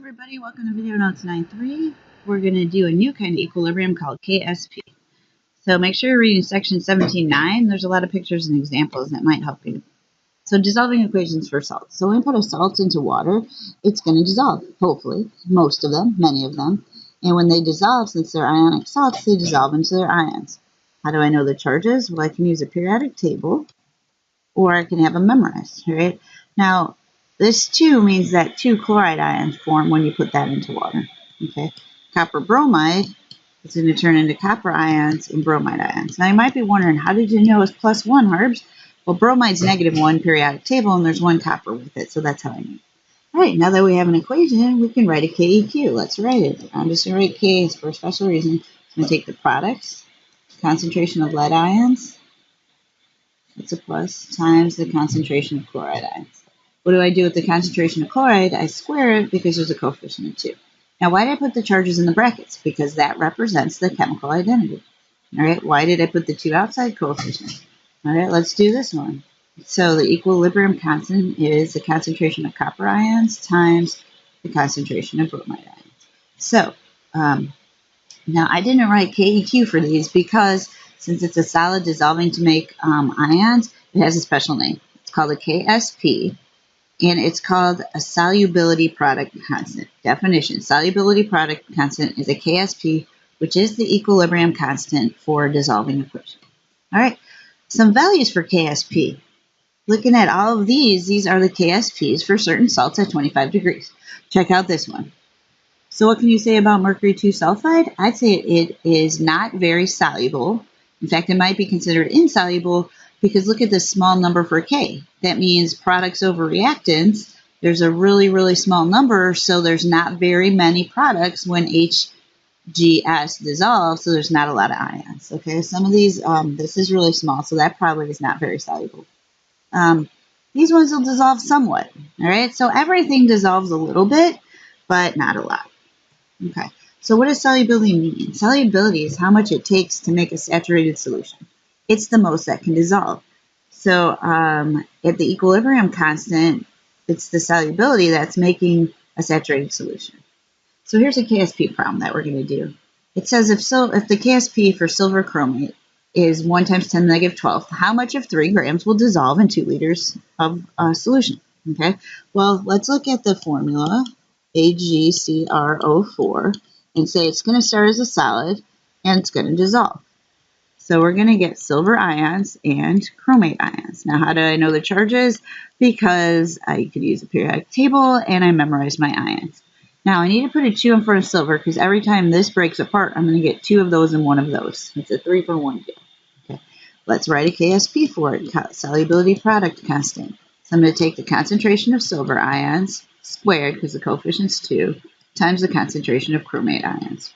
everybody, welcome to Video Notes 9.3. We're going to do a new kind of equilibrium called KSP. So make sure you're reading section 17.9. There's a lot of pictures and examples that might help you. So dissolving equations for salts. So when we put a salt into water, it's going to dissolve, hopefully, most of them, many of them. And when they dissolve, since they're ionic salts, they dissolve into their ions. How do I know the charges? Well, I can use a periodic table, or I can have them memorized, right? Now, this 2 means that 2 chloride ions form when you put that into water. Okay, copper bromide is going to turn into copper ions and bromide ions. Now you might be wondering, how did you know it's +1, Harbs? Well, bromide's -1 periodic table, and there's 1 copper with it, so that's how I know. All right, now that we have an equation, we can write a KEQ. Let's write it. I'm just going to write K for a special reason. I'm going to take the products, concentration of lead ions, that's a plus, times the concentration of chloride ions. What do I do with the concentration of chloride? I square it because there's a coefficient of 2. Now, why did I put the charges in the brackets? Because that represents the chemical identity. All right, why did I put the 2 outside coefficients? All right, let's do this one. So the equilibrium constant is the concentration of copper ions times the concentration of bromide ions. So now I didn't write KEQ for these because since it's a solid dissolving to make ions, it has a special name. It's called a KSP. And it's called a solubility product constant. Definition: solubility product constant is a KSP, which is the equilibrium constant for a dissolving equation. All right, some values for KSP. Looking at all of these are the KSPs for certain salts at 25 degrees. Check out this one. So what can you say about mercury 2 sulfide? I'd say it is not very soluble. In fact, it might be considered insoluble, because look at this small number for K. That means products over reactants, there's a really, really small number, so there's not very many products when HGS dissolves, so there's not a lot of ions. Okay, some of these, this is really small, so that probably is not very soluble. These ones will dissolve somewhat, all right? So everything dissolves a little bit, but not a lot. Okay, so what does solubility mean? Solubility is how much it takes to make a saturated solution. It's the most that can dissolve. So at the equilibrium constant, it's the solubility that's making a saturated solution. So here's a KSP problem that we're going to do. It says if the KSP for silver chromate is 1 × 10⁻12, how much of 3 grams will dissolve in 2 liters of solution? Okay, well, let's look at the formula, AgCrO4, and say it's going to start as a solid and it's going to dissolve. So we're going to get silver ions and chromate ions. Now, how do I know the charges? Because I could use a periodic table and I memorized my ions. Now, I need to put a 2 in front of silver because every time this breaks apart, I'm going to get 2 of those and 1 of those. It's a 3-for-1 deal. Okay, let's write a KSP for it, solubility product constant. So I'm going to take the concentration of silver ions squared, because the coefficient's 2, times the concentration of chromate ions.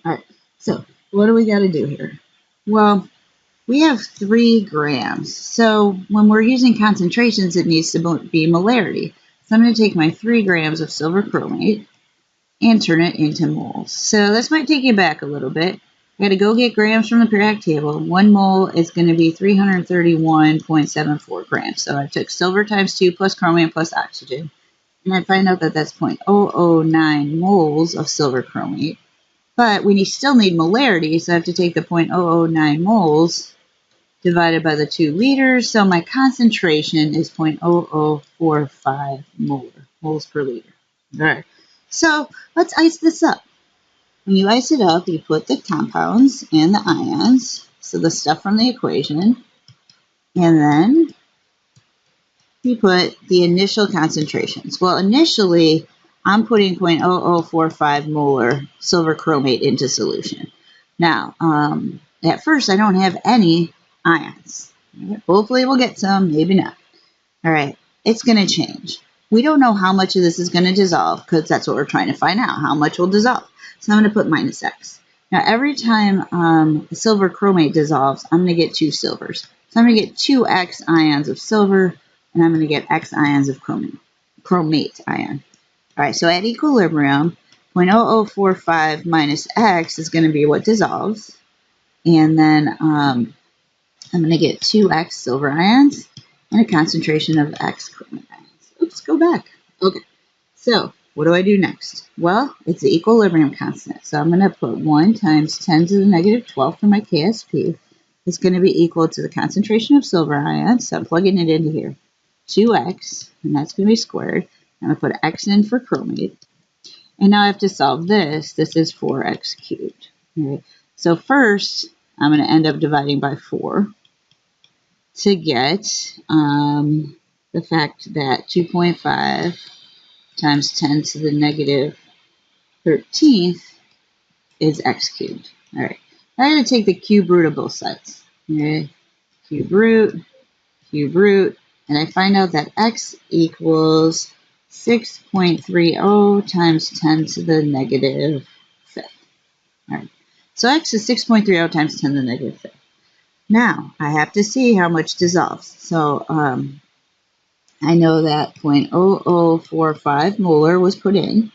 All right, so what do we got to do here? Well, we have 3 grams. So when we're using concentrations, it needs to be molarity. So I'm going to take my 3 grams of silver chromate and turn it into moles. So this might take you back a little bit. I got to go get grams from the periodic table. 1 mole is going to be 331.74 grams. So I took silver times 2 plus chromate plus oxygen. And I find out that that's 0.009 moles of silver chromate. But we still need molarity, so I have to take the 0.009 moles divided by the 2 liters. So my concentration is 0.0045 moles per liter. All right, so let's ice this up. When you ice it up, you put the compounds and the ions, so the stuff from the equation, and then you put the initial concentrations. Well, initially, I'm putting 0.0045 molar silver chromate into solution. Now, at first, I don't have any ions. Hopefully, we'll get some, maybe not. All right, it's going to change. We don't know how much of this is going to dissolve because that's what we're trying to find out, how much will dissolve. So I'm going to put -x. Now, every time silver chromate dissolves, I'm going to get 2 silvers. So I'm going to get 2x ions of silver, and I'm going to get x ions of chromate ion. All right, so at equilibrium, 0.0045 minus x is going to be what dissolves. And then I'm going to get 2x silver ions and a concentration of x chromate ions. Oops, go back. Okay, so what do I do next? Well, it's the equilibrium constant. So I'm going to put 1 times 10 to the negative 12 for my KSP. It's going to be equal to the concentration of silver ions. So I'm plugging it into here. 2x, and that's going to be squared. I'm going to put x in for chromate. And now I have to solve this. This is 4x cubed. Okay. So first, I'm going to end up dividing by 4 to get the fact that 2.5 times 10 to the negative 13th is x cubed. All right. I'm going to take the cube root of both sides. Okay. Cube root, and I find out that x equals 6.30 times 10 to the negative 5th. All right. So x is 6.30 times 10 to the negative 5th. Now, I have to see how much dissolves. So, I know that 0.0045 molar was put in,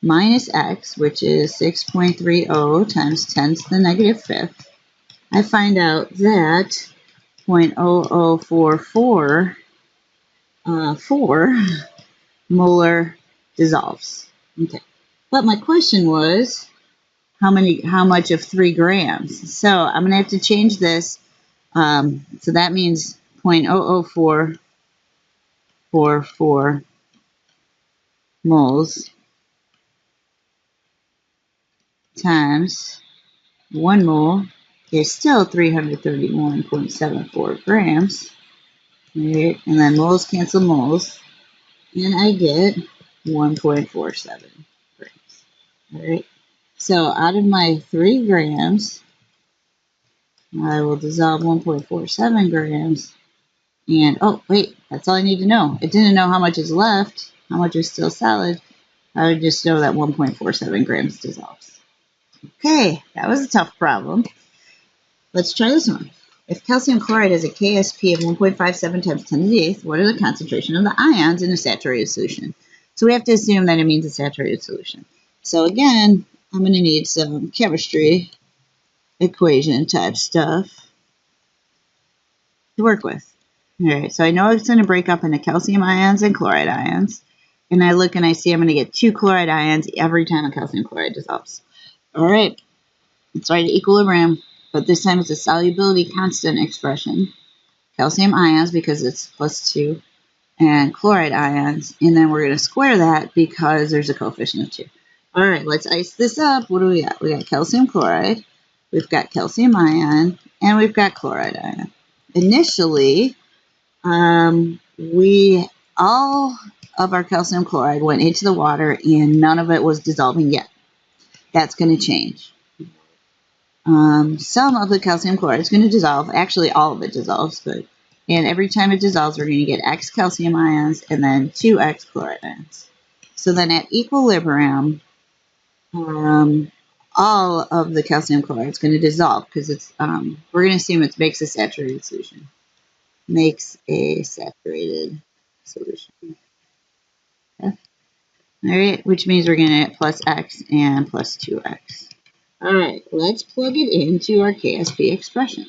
minus x, which is 6.30 times 10 to the negative 5th. I find out that 0.0044 4 molar dissolves. Okay. But my question was, how much of 3 grams? So I'm going to have to change this. So that means 0.00444 moles times 1 mole is still 331.74 grams. Right? And then moles cancel moles. And I get 1.47 grams. All right. So out of my 3 grams, I will dissolve 1.47 grams. And, oh, wait, that's all I need to know. It didn't know how much is left, how much is still solid. I would just know that 1.47 grams dissolves. Okay, that was a tough problem. Let's try this one. If calcium chloride has a KSP of 1.57 times 10 to the 8th, what are the concentration of the ions in a saturated solution? So we have to assume that it means a saturated solution. So again, I'm going to need some chemistry equation type stuff to work with. All right, so I know it's going to break up into calcium ions and chloride ions. And I look and I see I'm going to get 2 chloride ions every time a calcium chloride dissolves. All right, let's write equilibrium, but this time it's a solubility constant expression. Calcium ions because it's plus 2, and chloride ions. And then we're going to square that because there's a coefficient of 2. All right, let's ice this up. What do we got? We got calcium chloride, we've got calcium ion, and we've got chloride ion. Initially, all of our calcium chloride went into the water and none of it was dissolving yet. That's going to change. Some of the calcium chloride is going to dissolve. Actually, all of it dissolves, and every time it dissolves, we're going to get X calcium ions and then 2X chloride ions. So then at equilibrium, all of the calcium chloride is going to dissolve because it's we're going to assume it makes a saturated solution. Makes a saturated solution. Okay. All right, which means we're going to get plus X and plus 2X. All right, let's plug it into our KSP expression.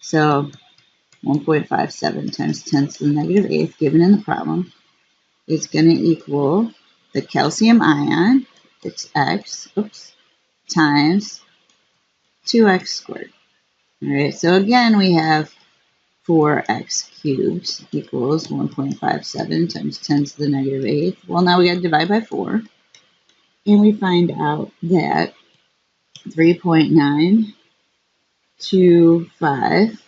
So 1.57 times 10 to the negative 8th given in the problem is going to equal the calcium ion, it's X, times 2X squared. All right, so again we have 4x cubed equals 1.57 times 10 to the negative 8th. Well, now we got to divide by 4. And we find out that 3.925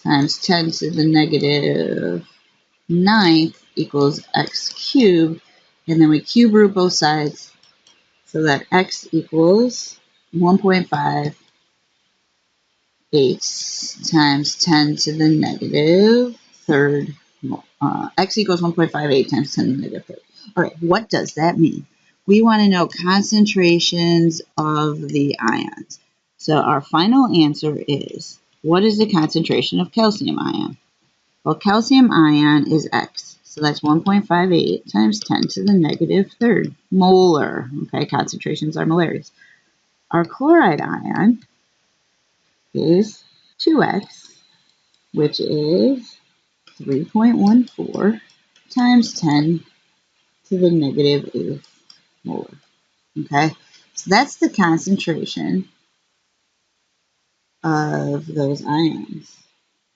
times 10 to the negative 9th equals x cubed. And then we cube root both sides so that x equals 1.58 times 10 to the negative 3rd. X equals 1.58 times 10 to the negative 3rd. All right, what does that mean? We want to know concentrations of the ions. So our final answer is, what is the concentration of calcium ion? Well, calcium ion is X. So that's 1.58 times 10 to the negative 3rd molar. Okay, concentrations are molarities. Our chloride ion is 2X, which is 3.14 times 10 to the negative 8th molar. Okay, so that's the concentration of those ions.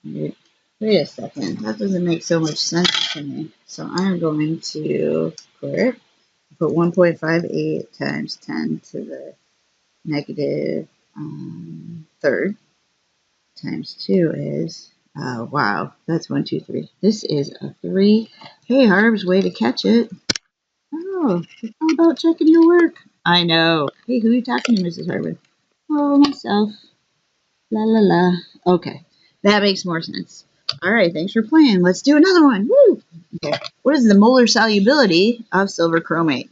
Wait a second, that doesn't make so much sense to me. So I'm going to put 1.58 times 10 to the negative third times 2 is, wow, that's 1, 2, 3. This is a 3. Hey, Harbs, way to catch it. Oh, it's all about checking your work. I know. Hey, who are you talking to, Mrs. Harbin? Oh, myself. La la la. Okay, that makes more sense. All right, thanks for playing. Let's do another one. Woo! Okay, what is the molar solubility of silver chromate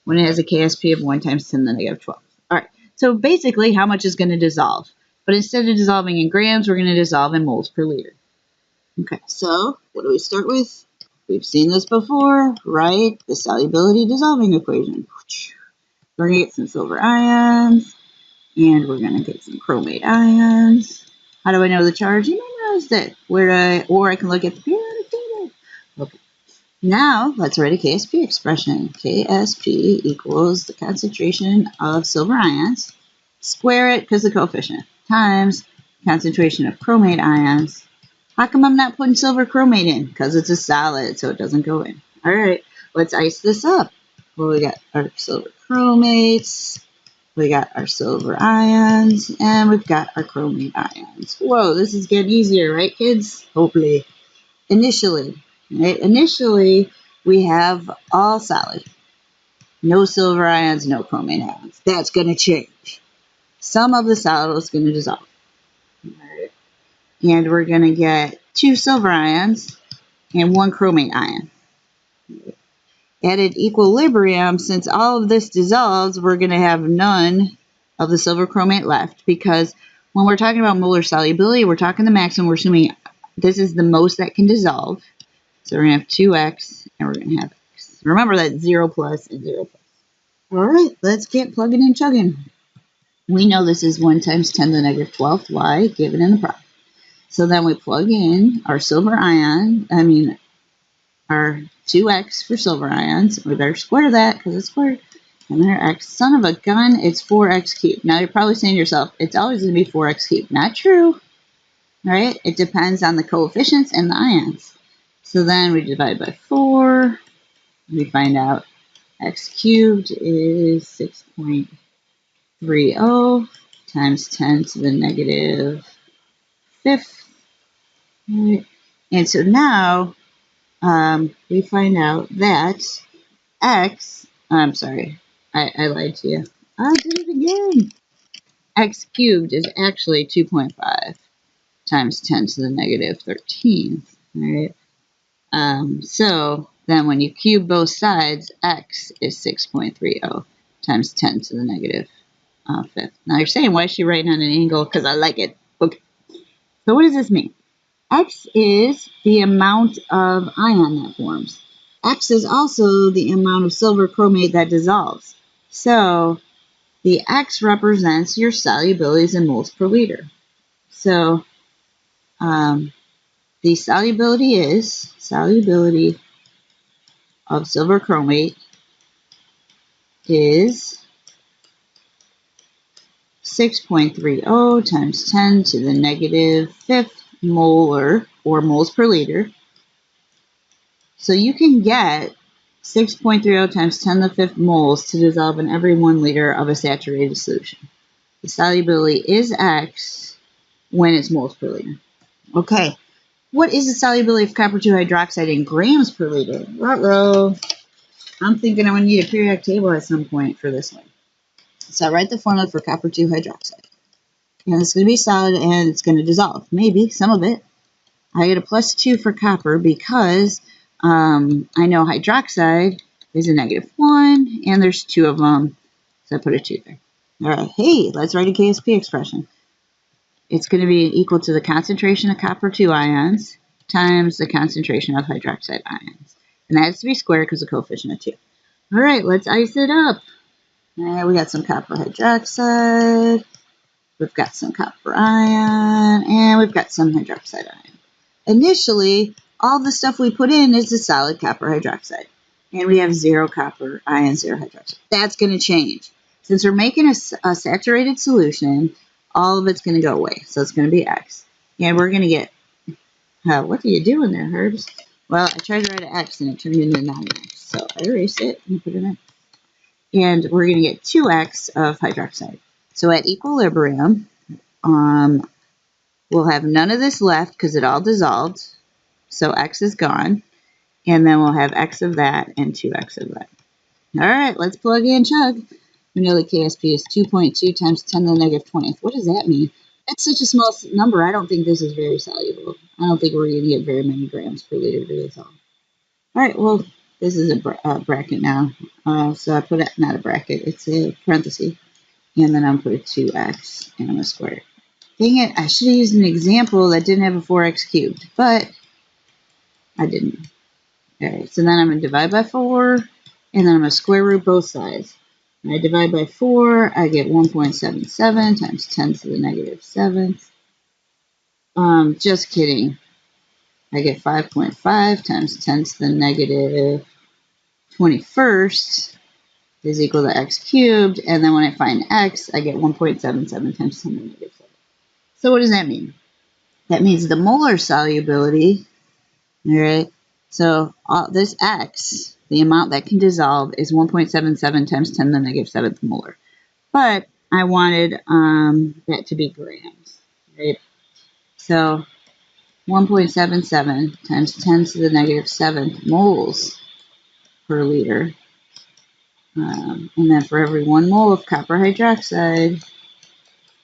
when it has a KSP of 1 times 10 to the negative 12? All right, so basically how much is going to dissolve? But instead of dissolving in grams, we're going to dissolve in moles per liter. Okay, so what do we start with? We've seen this before, right? The solubility dissolving equation. We're going to get some silver ions, and we're going to get some chromate ions. How do I know the charge? You memorized it. Or I can look at the periodic table. Okay. Now, let's write a KSP expression. KSP equals the concentration of silver ions, square it because the coefficient, times concentration of chromate ions. How come I'm not putting silver chromate in? Because it's a solid, so it doesn't go in. All right, let's ice this up. Well, we got our silver chromates, we got our silver ions, and we've got our chromate ions. Whoa, this is getting easier, right, kids? Hopefully. Initially, we have all solid. No silver ions, no chromate ions. That's going to change. Some of the solid is going to dissolve. All right. And we're going to get 2 silver ions and 1 chromate ion. At an equilibrium, since all of this dissolves, we're going to have none of the silver chromate left, because when we're talking about molar solubility, we're talking the maximum. We're assuming this is the most that can dissolve. So we're going to have 2x, and we're going to have x. Remember that 0 plus and 0 plus. All right, let's get plugging and chugging. We know this is 1 times 10 to the negative 12th y given in the problem. So then we plug in our silver ion, our 2x for silver ions. We better square that because it's squared. And then our x. Son of a gun, it's 4x cubed. Now you're probably saying to yourself, it's always going to be 4x cubed. Not true, right? It depends on the coefficients and the ions. So then we divide by 4. We find out x cubed is 6.30 times 10 to the negative 5th. Right. And so now we find out that x, I'm sorry, I lied to you. I did it again. X cubed is actually 2.5 times 10 to the negative 13th. Right. So then when you cube both sides, x is 6.30 times 10 to the negative 5th. Now you're saying, why is she writing on an angle? Because I like it. Okay. So what does this mean? X is the amount of ion that forms. X is also the amount of silver chromate that dissolves. So the X represents your solubilities in moles per liter. So the solubility of silver chromate is 6.30 times 10 to the negative 5th molar, or moles per liter. So you can get 6.30 times 10 to the 5th moles to dissolve in every 1 liter of a saturated solution. The solubility is X when it's moles per liter. Okay, what is the solubility of copper 2 hydroxide in grams per liter? Ruh-roh. I'm thinking I'm going to need a periodic table at some point for this one. So I write the formula for copper 2 hydroxide. And it's going to be solid and it's going to dissolve. Maybe, some of it. I get a plus 2 for copper because I know hydroxide is a negative 1 and there's 2 of them. So I put a 2 there. All right, hey, let's write a KSP expression. It's going to be equal to the concentration of copper 2 ions times the concentration of hydroxide ions. And that has to be squared because of the coefficient of 2. All right, let's ice it up. All right, we got some copper hydroxide. We've got some copper ion, and we've got some hydroxide ion. Initially, all the stuff we put in is the solid copper hydroxide. and we have 0 copper ions, 0 hydroxide. That's going to change. Since we're making a saturated solution, all of it's going to go away. So it's going to be X. And we're going to get, what are you doing there, Herbs? Well, I tried to write an X and it turned into non-X. So I erased it and put it in. And we're going to get 2X of hydroxide. So at equilibrium, we'll have none of this left because it all dissolved. So X is gone. And then we'll have X of that and 2X of that. All right, let's plug in chug. We know that KSP is 2.2 times 10 to the negative 20th. What does that mean? That's such a small number. I don't think this is very soluble. I don't think we're going to get very many grams per liter to this all. All right, well, this is a bracket now. So I put it, not a bracket, it's a parenthesis. And then I'm going to put a 2x and I'm going to square it. Dang it, I should have used an example that didn't have a 4x cubed, but I didn't. All right, so then I'm going to divide by 4, and then I'm going to square root both sides. When I divide by 4, I get 1.77 times 10 to the negative 7th. Just kidding. I get 5.5 times 10 to the negative 21st is equal to x cubed, and then when I find x, I get 1.77 times 10 to the negative 7. So what does that mean? That means the molar solubility, all right? So this x, the amount that can dissolve, is 1.77 times 10 to the negative 7th molar. But I wanted that to be grams, right? So 1.77 times 10 to the negative 7th moles per liter. And then for every 1 mole of copper hydroxide,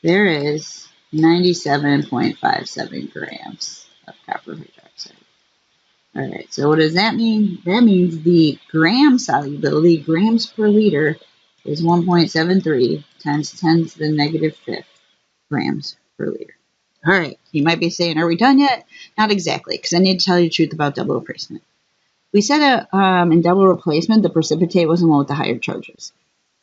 there is 97.57 grams of copper hydroxide. All right, so what does that mean? That means the gram solubility, grams per liter, is 1.73 times 10 to the negative 5th grams per liter. All right, you might be saying, are we done yet? Not exactly, because I need to tell you the truth about double replacement. We said in double replacement, the precipitate was the one with the higher charges.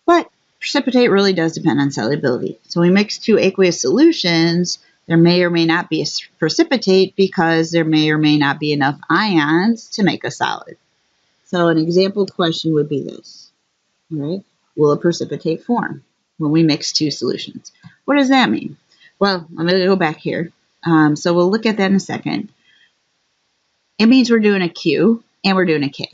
But precipitate really does depend on solubility. So we mix 2 aqueous solutions, there may or may not be a precipitate because there may or may not be enough ions to make a solid. So an example question would be this, right? Will a precipitate form when we mix 2 solutions? What does that mean? Well, I'm going to go back here. So we'll look at that in a second. It means we're doing a Q and we're doing a K.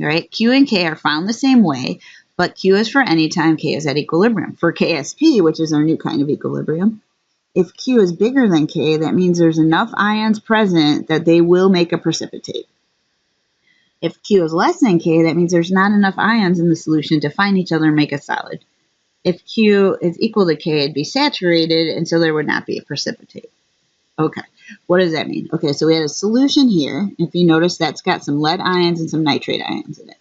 All right, Q and K are found the same way, but Q is for any time K is at equilibrium. For KSP, which is our new kind of equilibrium, if Q is bigger than K, that means there's enough ions present that they will make a precipitate. If Q is less than K, that means there's not enough ions in the solution to find each other and make a solid. If Q is equal to K, it'd be saturated, and so there would not be a precipitate. Okay, what does that mean? Okay, so we had a solution here. If you notice, that's got some lead ions and some nitrate ions in it.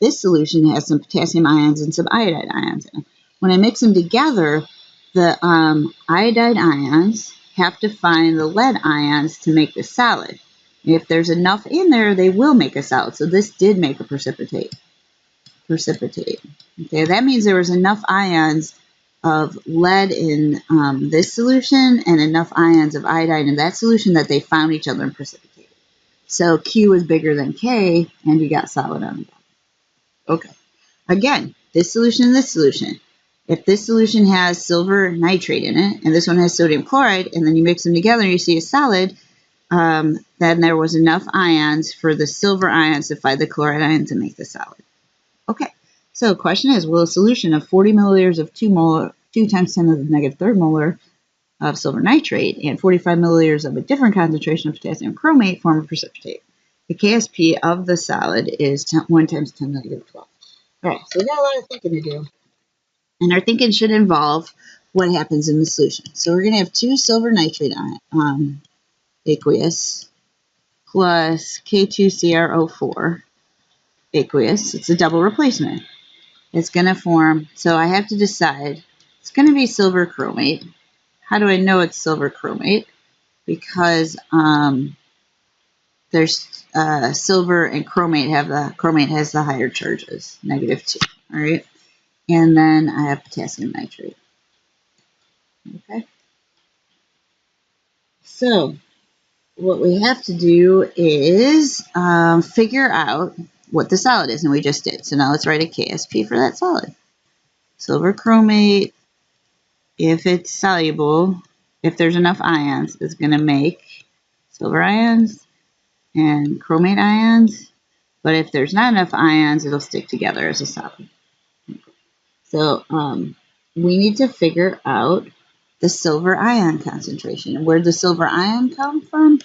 This solution has some potassium ions and some iodide ions in it. When I mix them together, the iodide ions have to find the lead ions to make the solid. If there's enough in there, they will make a solid. So this did make a precipitate. Okay, that means there was enough ions of lead in this solution and enough ions of iodine in that solution that they found each other and precipitated. So Q is bigger than K, and you got solid on the bottom. Okay, again, this solution and this solution. If this solution has silver nitrate in it, and this one has sodium chloride, and then you mix them together and you see a solid, then there was enough ions for the silver ions to find the chloride ions to make the solid. Okay, so the question is, will a solution of 40 milliliters of 2 times 10 to the negative 3rd molar of silver nitrate and 45 milliliters of a different concentration of potassium chromate form a precipitate? The KSP of the solid is 1 times 10 to the negative 12. All right, so we got a lot of thinking to do. And our thinking should involve what happens in the solution. So we're going to have 2 silver nitrate aqueous plus K2CrO4 aqueous. It's a double replacement. It's going to form, so I have to decide, it's going to be silver chromate. How do I know it's silver chromate? Because there's silver and chromate has the higher charges, -2, all right? And then I have potassium nitrate, okay? So what we have to do is figure out what the solid is, and we just did. So now let's write a KSP for that solid. Silver chromate, if it's soluble, if there's enough ions, is going to make silver ions and chromate ions. But if there's not enough ions, it'll stick together as a solid. So we need to figure out the silver ion concentration. Where'd the silver ion come from?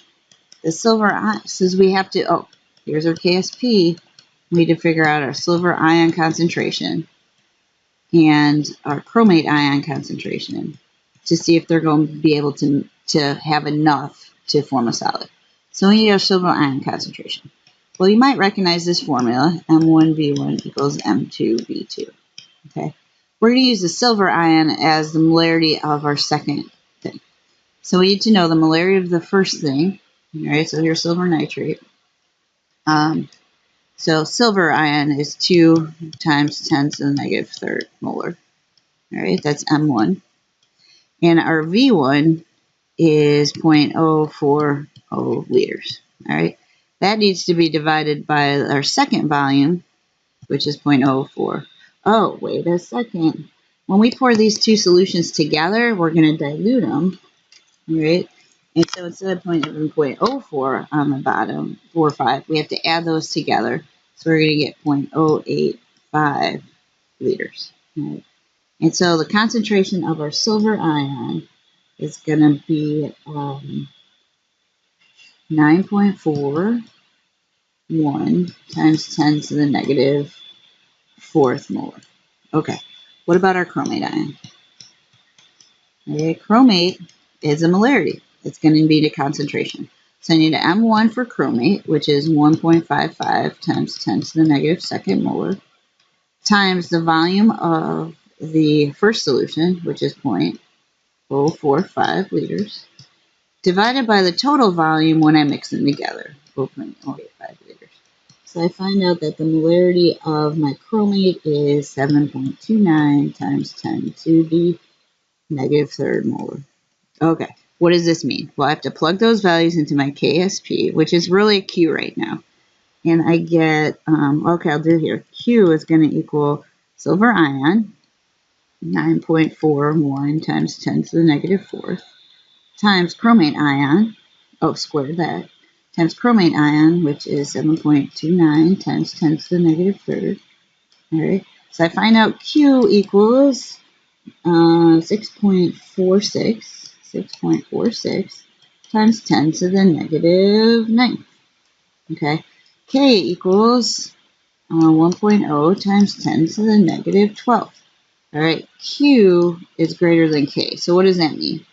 The silver ion, since we have to, oh, here's our KSP. We need to figure out our silver ion concentration and our chromate ion concentration to see if they're going to be able to have enough to form a solid. So we need our silver ion concentration. Well, you might recognize this formula, M1V1 equals M2V2. Okay, we're going to use the silver ion as the molarity of our second thing. So we need to know the molarity of the first thing. All right, so here's silver nitrate. So silver ion is 2 times 10 to the negative third molar. All right, that's M1. And our V1 is 0.040 liters. All right, that needs to be divided by our second volume, which is 0.04. Oh, wait a second. When we pour these two solutions together, we're going to dilute them. All right. And so instead of 0.04 on the bottom, 4.5, we have to add those together. So we're going to get 0.085 liters. Right? And so the concentration of our silver ion is going to be 9.41 times 10 to the negative fourth molar. Okay, what about our chromate ion? Okay, chromate is a molarity. It's going to be the concentration. So I need an M1 for chromate, which is 1.55 times 10 to the negative second molar, times the volume of the first solution, which is 0.045 liters, divided by the total volume when I mix them together, 0.085 liters. So I find out that the molarity of my chromate is 7.29 times 10 to the negative third molar. Okay, what does this mean? Well, I have to plug those values into my KSP, which is really a Q right now. And I get, okay, I'll do here. Q is going to equal silver ion, 9.41 times 10 to the negative fourth, times chromate ion, oh, square that, times chromate ion, which is 7.29 times 10 to the negative third. All right, so I find out Q equals 6.46 times 10 to the negative 9. Okay, K equals 1.0 times 10 to the negative 12. All right, Q is greater than K. So what does that mean?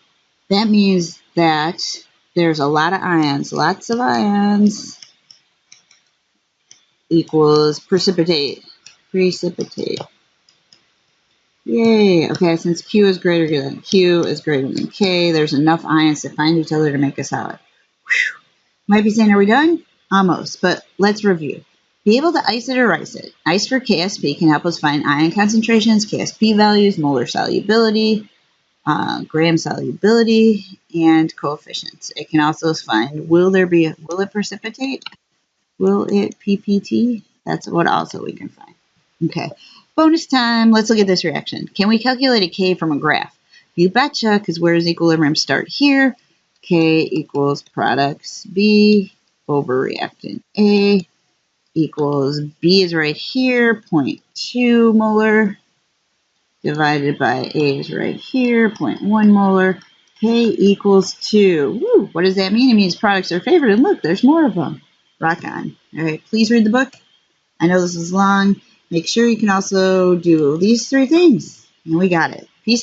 That means that there's a lot of ions. Lots of ions equals precipitate. Yay. Okay, since Q is greater than K, there's enough ions to find each other to make a solid. Whew. Might be saying, are we done? Almost, but let's review. Be able to ice it or rice it. Ice for KSP can help us find ion concentrations, KSP values, molar solubility, gram solubility, and coefficients. It can also find, will it precipitate? Will it PPT? That's what also we can find. Okay, bonus time. Let's look at this reaction. Can we calculate a K from a graph? You betcha, because where does equilibrium start? Here. K equals products B over reactant A equals B is right here, 0.2 molar, divided by A is right here, 0.1 molar. K equals 2. Woo, what does that mean? It means products are favored, and look, there's more of them. Rock on. All right, please read the book. I know this is long. Make sure you can also do these 3 things. And we got it. Peace out.